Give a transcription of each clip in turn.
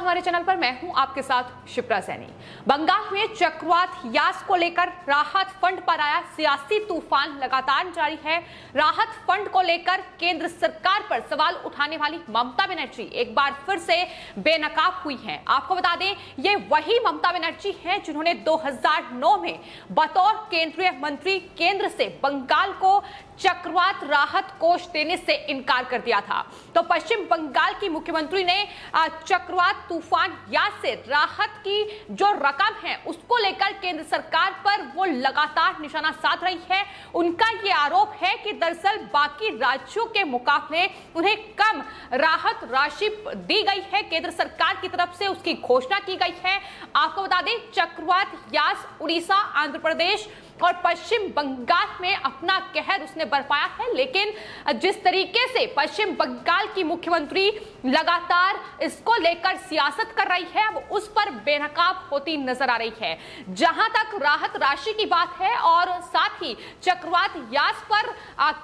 हमारे चैनल पर। मैं हूं आपके साथ शिप्रा सैनी। बंगाल में चक्रवात यास को लेकर राहत फंड पर आया सियासी तूफान लगातार जारी है। राहत फंड को लेकर केंद्र सरकार पर सवाल उठाने वाली ममता बनर्जी एक बार फिर से बेनकाब हुई हैं। आपको बता दें, ये वही ममता बनर्जी हैं जिन्होंने 2009 में बतौर केंद्रीय मंत्री केंद्र से बंगाल को चक्रवात राहत कोष देने से इनकार कर दिया था। तो पश्चिम बंगाल की मुख्यमंत्री ने चक्रवात तूफान यास से राहत की जो रकम है उसको लेकर केंद्र सरकार पर वो लगातार निशाना साध रही है। उनका ये आरोप है कि दरअसल बाकी राज्यों के मुकाबले उन्हें कम राहत राशि दी गई है, केंद्र सरकार की तरफ से उसकी घोषणा की गई है। आपको बता दें, चक्रवात यास उड़ीसा, आंध्र प्रदेश और पश्चिम बंगाल में अपना कहर उसने बरपाया है, लेकिन जिस तरीके से पश्चिम बंगाल की मुख्यमंत्री लगातार इसको लेकर सियासत कर रही है, अब उस पर बेनकाब होती नजर आ रही है। जहां तक राहत राशि की बात है और साथ ही चक्रवात यास पर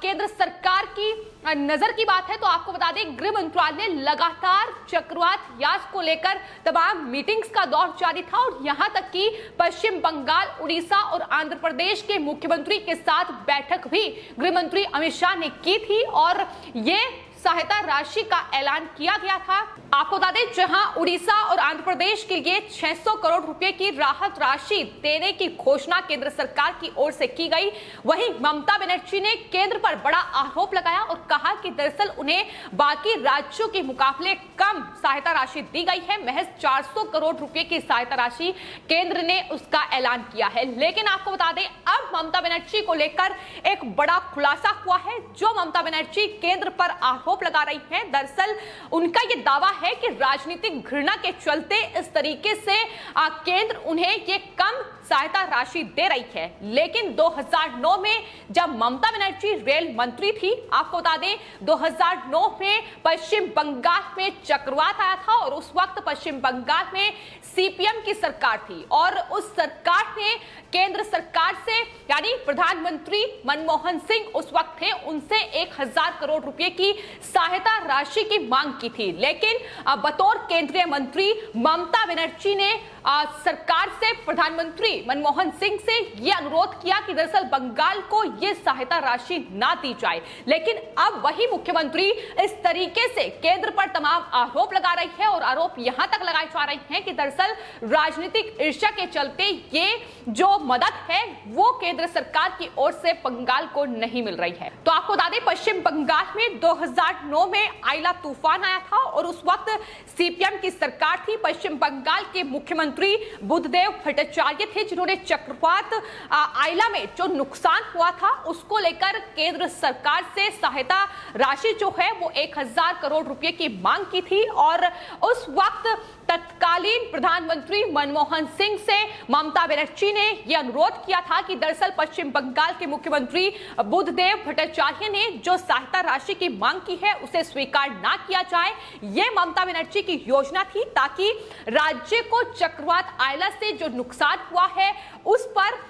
केंद्र सरकार की नजर की बात है, तो आपको बता दें, गृह मंत्रालय लगातार चक्रवात यास को लेकर तमाम मीटिंग्स का दौर जारी था और यहां तक कि पश्चिम बंगाल, उड़ीसा और आंध्र प्रदेश के मुख्यमंत्री के साथ बैठक भी गृह मंत्री अमित शाह ने की थी और ये सहायता राशि का ऐलान किया गया था। आपको बता दें, जहां उड़ीसा और आंध्र प्रदेश के लिए 600 करोड़ रुपए की राहत राशि देने की घोषणा केंद्र सरकार की ओर से की गई, वहीं ममता बनर्जी ने केंद्र पर बड़ा आरोप लगाया और कहा कि दरअसल उन्हें बाकी राज्यों के मुकाबले कम सहायता राशि दी गई है। महज 400 करोड़ रुपए की सहायता राशि केंद्र ने उसका ऐलान किया है। लेकिन आपको बता दें, अब ममता बनर्जी को लेकर एक बड़ा खुलासा हुआ है। जो ममता बनर्जी केंद्र पर आरोप लगा रही हैं, दरअसल उनका यह दावा है कि राजनीतिक घृणा के चलते इस तरीके से केंद्र उन्हें ये कम सहायता राशि दे रही है। लेकिन 2009 में जब ममता बनर्जी रेल मंत्री थी, आपको बता दें 2009 में पश्चिम बंगाल में चक्रवात आया था और उस वक्त पश्चिम बंगाल में सीपीएम की सरकार थी और उस सरकार ने केंद्र सरकार से, यानी प्रधानमंत्री मनमोहन सिंह उस वक्त थे, उनसे 1000 करोड़ रुपए की सहायता राशि की मांग की थी। लेकिन बतौर केंद्रीय मंत्री ममता बनर्जी ने सरकार से, प्रधानमंत्री मनमोहन सिंह से यह अनुरोध किया कि दरअसल बंगाल को यह सहायता राशि ना दी जाए। लेकिन अब वही मुख्यमंत्री इस तरीके से केंद्र पर तमाम आरोप लगा रही है और आरोप यहां तक लगाए जा रहे हैं कि दरअसल राजनीतिक ईर्ष्या के चलते ये जो मदद है वो केंद्र सरकार की ओर से बंगाल को नहीं मिल रही है। तो आपको बता दें, पश्चिम बंगाल में 2009 में आइला तूफान आया था और उस वक्त सीपीएम की सरकार थी। पश्चिम बंगाल के मुख्यमंत्री बुद्धदेव भट्टाचार्य थे जिन्होंने चक्रवात आइला में जो नुकसान हुआ था उसको लेकर केंद्र सरकार से सहायता राशि जो है वो 1000 करोड़ रुपए की मांग की थी और उस वक्त तत्कालीन प्रधानमंत्री मनमोहन सिंह से ममता बनर्जी ने यह अनुरोध किया था कि दरअसल पश्चिम बंगाल के मुख्यमंत्री बुद्धदेव भट्टाचार्य ने जो सहायता राशि की मांग की है उसे स्वीकार ना किया जाए। यह ममता बनर्जी की योजना थी ताकि राज्य को चक्रवात आइला से जो नुकसान हुआ है उस पर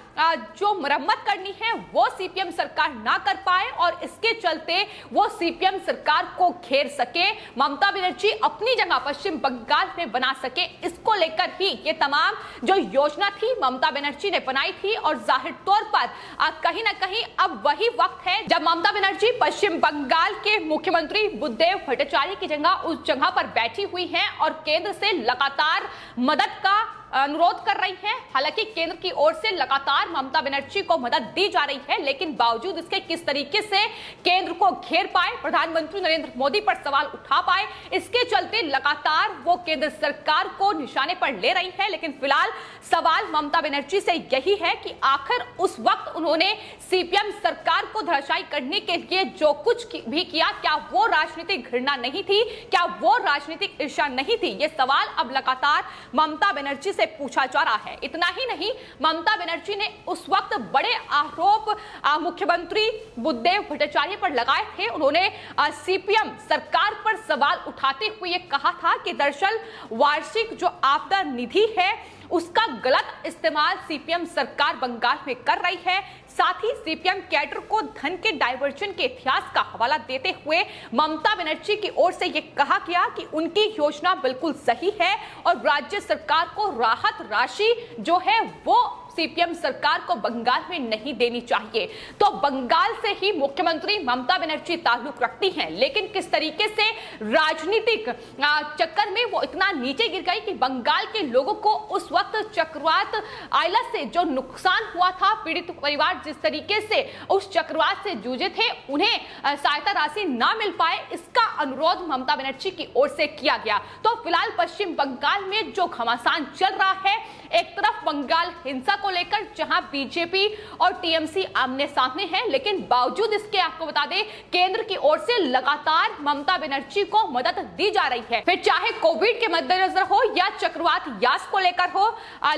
जो मरम्मत करनी है वो सीपीएम सरकार ना कर पाए और इसके चलते वो सीपीएम सरकार को घेर सके, ममता बनर्जी अपनी जगह पश्चिम बंगाल में बना सके। इसको लेकर ही ये तमाम जो योजना थी ममता बनर्जी ने बनाई थी और जाहिर तौर पर कहीं ना कहीं अब वही वक्त है जब ममता बनर्जी पश्चिम बंगाल के मुख्यमंत्री बुद्धदेव भट्टाचार्य की जगह उस जगह पर बैठी हुई हैं और केंद्र से लगातार मदद का अनुरोध कर रही है। हालांकि केंद्र की ओर से लगातार ममता बनर्जी को मदद दी जा रही है, लेकिन बावजूद इसके किस तरीके से केंद्र को घेर पाए, प्रधानमंत्री नरेंद्र मोदी पर सवाल उठा पाए, इसके चलते लगातार वो केंद्र सरकार को निशाने पर ले रही है। लेकिन फिलहाल सवाल ममता बनर्जी से यही है कि आखिर उस वक्त उन्होंने सीपीएम सरकार को धराशायी करने के लिए जो कुछ भी किया, क्या वो राजनीतिक घृणा नहीं थी, क्या वो राजनीतिक ईर्ष्या नहीं थी? ये सवाल अब लगातार ममता बनर्जी से पूछा जा रहा है। इतना ही नहीं, ममता बनर्जी ने उस वक्त बड़े आरोप मुख्यमंत्री बुद्धदेव भट्टाचार्य पर लगाए थे। उन्होंने सीपीएम सरकार पर सवाल उठाते हुए कहा था कि दरअसल वार्षिक जो आपदा निधि है उसका गलत इस्तेमाल सीपीएम सरकार बंगाल में कर रही है। साथ ही सीपीएम कैडर को धन के डायवर्जन के इतिहास का हवाला देते हुए ममता बनर्जी की ओर से यह कहा गया कि उनकी योजना बिल्कुल सही है और राज्य सरकार को राहत राशि जो है वो सीपीएम सरकार को बंगाल में नहीं देनी चाहिए। तो बंगाल से ही मुख्यमंत्री ममता बनर्जी ताल्लुक रखती हैं, लेकिन किस तरीके से राजनीतिक चक्कर में वो इतना नीचे गिर गई कि बंगाल के लोगों को उस वक्त चक्रवात आइला से जो नुकसान हुआ था, पीड़ित परिवार जिस तरीके से उस चक्रवात से जूझे थे, उन्हें सहायता राशि ना मिल पाए, इसका अनुरोध ममता बनर्जी की ओर से किया गया। तो फिलहाल पश्चिम बंगाल में जो घमासान चल रहा है, एक तरफ बंगाल हिंसा को लेकर जहां बीजेपी और टीएमसी आमने सामने है, लेकिन बावजूद इसके आपको बता दें केंद्र की ओर से लगातार ममता बनर्जी को मदद दी जा रही है, फिर चाहे कोविड के मद्देनजर हो या चक्रवात यास को लेकर हो।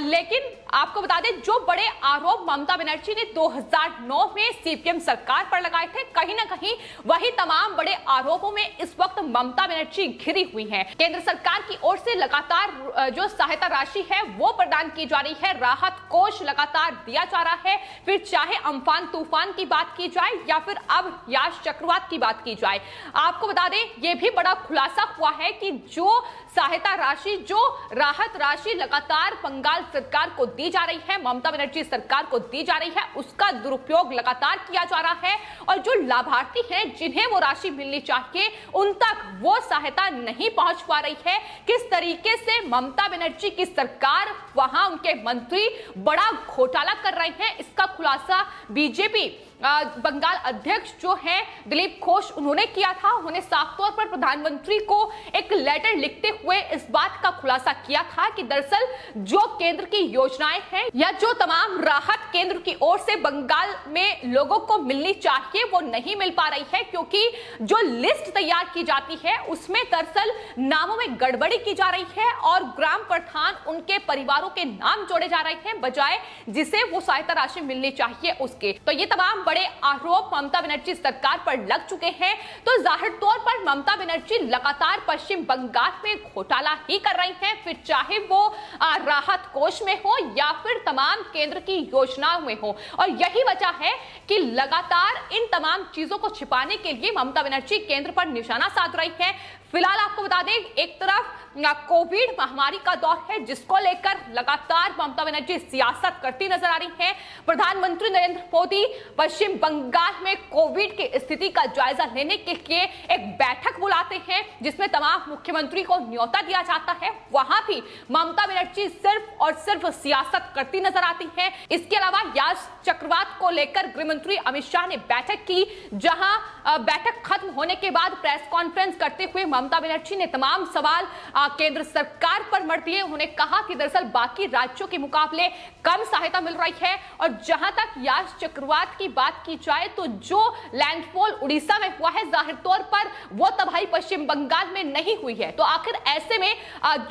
लेकिन आपको बता दें जो बड़े आरोप ममता बनर्जी ने 2009 में सीपीएम सरकार पर लगाए थे, कहीं ना कहीं वही तमाम बड़े आरोपों में इस वक्त ममता बनर्जी घिरी हुई हैं। केंद्र सरकार की ओर से लगातार जो सहायता राशि है वो प्रदान की जा रही है, राहत कोष लगातार दिया जा रहा है, फिर चाहे अम्फान तूफान की बात की जाए या फिर अब यास चक्रवात की बात की जाए। आपको बता दें यह भी बड़ा खुलासा हुआ है कि जो सहायता राशि, जो राहत राशि लगातार बंगाल सरकार को दी जा रही है, ममता बनर्जी सरकार को दी जा रही है, उसका दुरुपयोग लगातार किया जा रहा है और जो लाभार्थी हैं जिन्हें वो राशि मिलनी चाहिए उन तक वो सहायता नहीं पहुंच पा रही है। किस तरीके से ममता बनर्जी की सरकार, वहां उनके मंत्री बड़ा घोटाला कर रहे हैं, इसका खुलासा बीजेपी बंगाल अध्यक्ष जो हैं दिलीप घोष उन्होंने किया था। उन्होंने साफ तौर पर प्रधानमंत्री को एक लेटर लिखते हुए इस बात का खुलासा किया था कि दरअसल जो केंद्र की योजनाएं हैं या जो तमाम राहत केंद्र की ओर से बंगाल में लोगों को मिलनी चाहिए वो नहीं मिल पा रही है, क्योंकि जो लिस्ट तैयार की जाती है उसमें दरअसल नामों में गड़बड़ी की जा रही है और ग्राम प्रधान उनके परिवारों के नाम जोड़े जा रहे हैं बजाय जिसे वो सहायता राशि मिलनी चाहिए उसके। तो ये तमाम बड़े आरोप ममता बनर्जी सरकार पर लग चुके हैं। तो जाहिर तौर पर ममता बनर्जी लगातार पश्चिम बंगाल में घोटाला ही कर रही हैं, फिर चाहे वो राहत कोष में हो या फिर तमाम केंद्र की योजनाओं में हो। और यही वजह है कि लगातार इन तमाम चीजों को छिपाने के लिए ममता बनर्जी केंद्र पर निशाना साध रही है। फिलहाल आपको बता दें एक तरफ कोविड महामारी का दौर है जिसको लेकर लगातार ममता बनर्जी सियासत करती नजर आ रही है। प्रधानमंत्री नरेंद्र मोदी पश्चिम बंगाल में कोविड की स्थिति का जायजा लेने के लिए एक बैठक बुलाते हैं जिसमें तमाम मुख्यमंत्री को न्योता दिया जाता है। वहां भी ममता बनर्जी सिर्फ और सिर्फ सियासत करती नजर आती है। इसके अलावा यास चक्रवात को लेकर गृह मंत्री अमित शाह ने बैठक की, जहां बैठक खत्म होने के बाद प्रेस कॉन्फ्रेंस करते हुए ममता बनर्जी ने तमाम सवाल केंद्र सरकार पर मढ़ दिए। उन्होंने कहा कि दरअसल बाकी राज्यों के मुकाबले कम सहायता मिल रही है और जहां तक यास चक्रवात की बात की जाए तो जो लैंडफॉल उड़ीसा में हुआ है जाहिर तौर पर वो तबाही पश्चिम बंगाल में नहीं हुई है। तो आखिर ऐसे में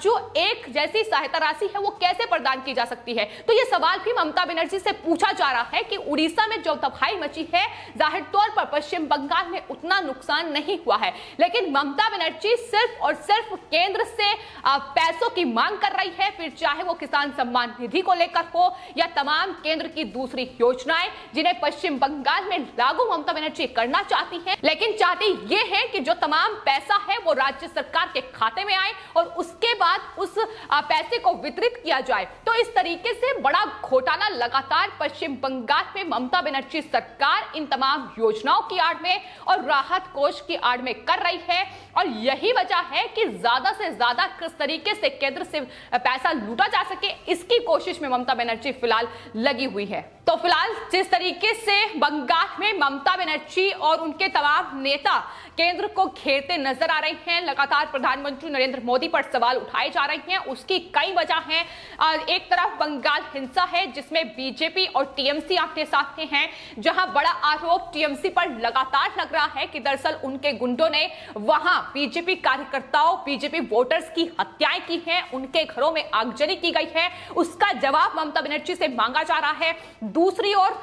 जो एक जैसी सहायता राशि है वो कैसे प्रदान की जा सकती है? तो ये सवाल भी ममता बनर्जी से पूछा जा रहा है कि उड़ीसा में जो तबाही मची है जाहिर तौर पर पश्चिम बंगाल में उतना नुकसान नहीं हुआ है, लेकिन ममता बनर्जी सिर्फ और सिर्फ केंद्र से पैसों की मांग कर रही है, फिर चाहे वो किसान सम्मान निधि को लेकर हो या तमाम केंद्र की दूसरी योजनाएं जिन्हें पश्चिम बंगाल में लागू ममता बनर्जी करना चाहती है, लेकिन चाहती ये है कि जो तमाम पैसा है वो राज्य सरकार के खाते में आए और उसके बाद उस पैसे को वितरित किया जाए। तो इस तरीके से बड़ा घोटाला लगातार पश्चिम बंगाल में ममता बनर्जी सरकार इन तमाम योजनाओं की आड़ में और राहत कोष की आड़ में कर रही है और यही वजह है कि ज्यादा से ज्यादा किस तरीके से केंद्र से पैसा लूटा जा सके इसकी कोशिश में ममता बनर्जी फिलहाल लगी हुई है। तो फिलहाल जिस तरीके से बंगाल में ममता बनर्जी और उनके तमाम नेता केंद्र को घेरते नजर आ रहे हैं, लगातार प्रधानमंत्री नरेंद्र मोदी पर सवाल उठाए जा रहे हैं, उसकी कई वजह हैं। एक तरफ बंगाल हिंसा है जिसमें बीजेपी और टीएमसी अपने साथ हैं, जहां बड़ा आरोप टीएमसी पर लगातार लग रहा है कि दरअसल उनके गुंडों ने वहां बीजेपी बीजेपी कार्यकर्ताओं, बीजेपी वोटर्स की हत्याएं की हैं, उनके घरों में आगजनी की गई है, उसका जवाब ममता बनर्जी से मांगा जा रहा है। दूसरी ओर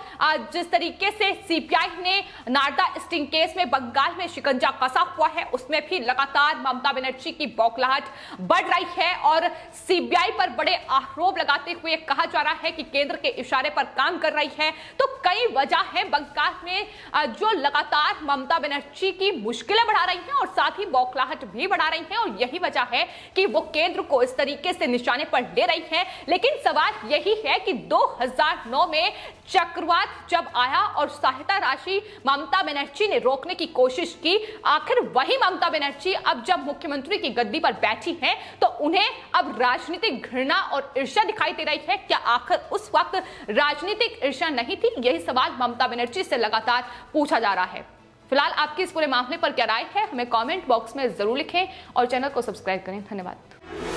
जिस तरीके से सीपीआई ने नारदा स्टिंग केस में बंगाल में शिकंजा कसा हुआ है, उसमें भी लगातार ममता बनर्जी की बौखलाहट बढ़ रही है और सीबीआई पर बड़े आरोप लगाते हुए कहा जा रहा है कि केंद्र के इशारे पर काम कर रही है। तो कई वजह है बंगाल में जो लगातार ममता बनर्जी की मुश्किलें बढ़ा रही हैं और साथ ही बौखलाहट भी बढ़ा रही हैं, और यही वजह है कि वो केंद्र को इस तरीके से निशाने पर ले रही है। लेकिन सवाल यही है कि 2009 में चक्रवात जब आया और सहायता राशि ममता बनर्जी ने रोकने की कोशिश की, आखिर वही ममता बनर्जी अब जब मुख्यमंत्री की गद्दी पर बैठी हैं तो उन्हें अब राजनीतिक घृणा और ईर्ष्या दिखाई दे रही है। क्या आखिर उस वक्त राजनीतिक ईर्ष्या नहीं थी? यही सवाल ममता बनर्जी से लगातार पूछा जा रहा है। फिलहाल आपकी इस पूरे मामले पर क्या राय है, हमें कमेंट बॉक्स में जरूर लिखें और चैनल को सब्सक्राइब करें। धन्यवाद।